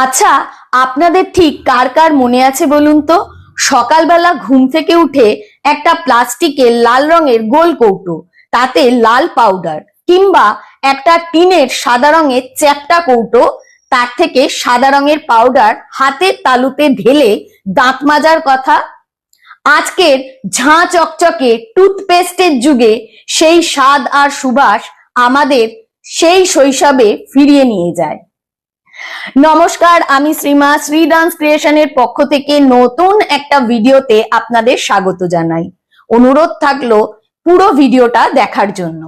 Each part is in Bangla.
আচ্ছা, আপনাদের ঠিক কার কার মনে আছে বলুন তো? সকালবেলা ঘুম থেকে উঠে একটা প্লাস্টিকের লাল রঙের গোল কৌটো, তাতে লাল পাউডার, কিংবা একটা টিনের সাদা রঙের চ্যাপ্টা কৌটো, তার থেকে সাদা রঙের পাউডার হাতের তালুতে ঢেলে দাঁত মাজার কথা। আজকের ঝাঁ চকচকে টুথপেস্টের যুগে সেই স্বাদ আর সুবাস আমাদের সেই শৈশবে ফিরিয়ে নিয়ে যায়। নমস্কার, আমি শ্রীমা শ্রী ডান্স ক্রিয়েশনের পক্ষ থেকে নতুন একটা ভিডিওতে আপনাদের স্বাগত জানাই। অনুরোধ থাকলো পুরো ভিডিওটা দেখার জন্য।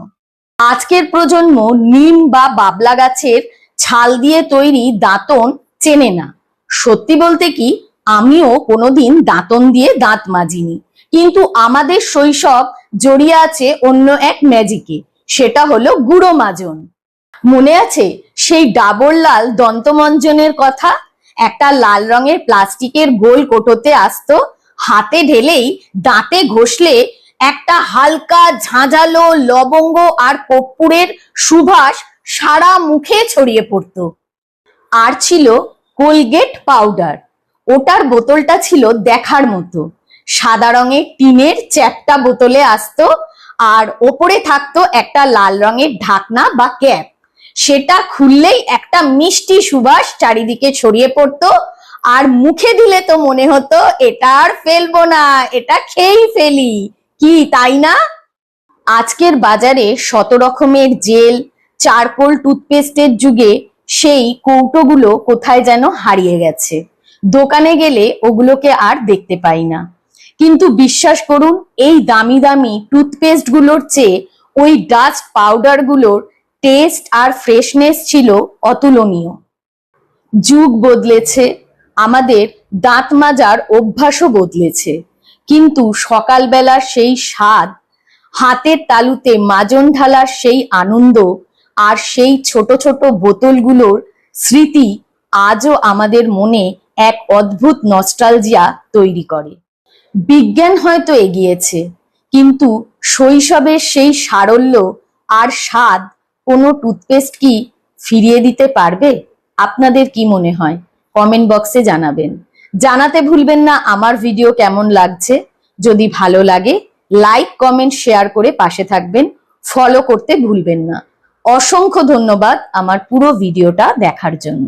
আজকের প্রজন্ম নিম বা বাবলা গাছের ছাল দিয়ে তৈরি দাঁতন চেনে না। সত্যি বলতে কি, আমিও কোনোদিন দাঁতন দিয়ে দাঁত মাজিনি, কিন্তু আমাদের শৈশব জড়িয়ে আছে অন্য এক ম্যাজিকে, সেটা হলো গুঁড়ো মাজন। মনে আছে সেই ডাবর লাল দন্তমঞ্জনের কথা? একটা লাল রঙের প্লাস্টিকের গোল কোটোতে আসতো, হাতে ঢেলেই দাঁতে ঘষলে একটা হালকা ঝাঁঝালো লবঙ্গ আর কর্পূরের সুবাস সারা মুখে ছড়িয়ে পড়তো। আর ছিল কোলগেট পাউডার। ওটার বোতলটা ছিল দেখার মতো, সাদা রঙের টিনের চ্যাপ্টা বোতলে আসতো, আর ওপরে থাকতো একটা লাল রঙের ঢাকনা বা ক্যাপ। সেটা খুললেই একটা মিষ্টি সুবাস চারিদিকে ছড়িয়ে পড়তো, আর মুখে দিলে তো মনে হতো এটা আর ফেলবো না, এটা খেয়েই ফেলি। কি তাই না? আজকের বাজারে শত রকমের জেল, চারকোল টুথপেস্টের যুগে সেই কৌটোগুলো কোথায় যেন হারিয়ে গেছে। দোকানে গেলে ওগুলোকে আর দেখতে পাই না। কিন্তু বিশ্বাস করুন, এই দামি দামি টুথপেস্ট গুলোর চেয়ে ওই ডাস্ট পাউডার গুলোর টেস্ট আর ফ্রেশনেস ছিল অতুলনীয়। যুগ বদলেছে, আমাদের দাঁত মাজার অভ্যাসও বদলেছে, কিন্তু সকালবেলার সেই স্বাদ, হাতের তালুতে মাজন ঢালার সেই আনন্দ, আর সেই ছোট ছোট বোতলগুলোর স্মৃতি আজও আমাদের মনে এক অদ্ভুত নস্টালজিয়া তৈরি করে। বিজ্ঞান হয়তো এগিয়েছে, কিন্তু শৈশবের সেই সারল্য আর স্বাদ কোনো টুথপেস্ট কি ফিরিয়ে দিতে পারবে? আপনাদের কি মনে হয়? কমেন্ট বক্সে জানাবেন। জানাতে ভুলবেন না আমার ভিডিও কেমন লাগছে। যদি ভালো লাগে লাইক, কমেন্ট, শেয়ার করে পাশে থাকবেন। ফলো করতে ভুলবেন না। অসংখ্য ধন্যবাদ আমার পুরো ভিডিওটা দেখার জন্য।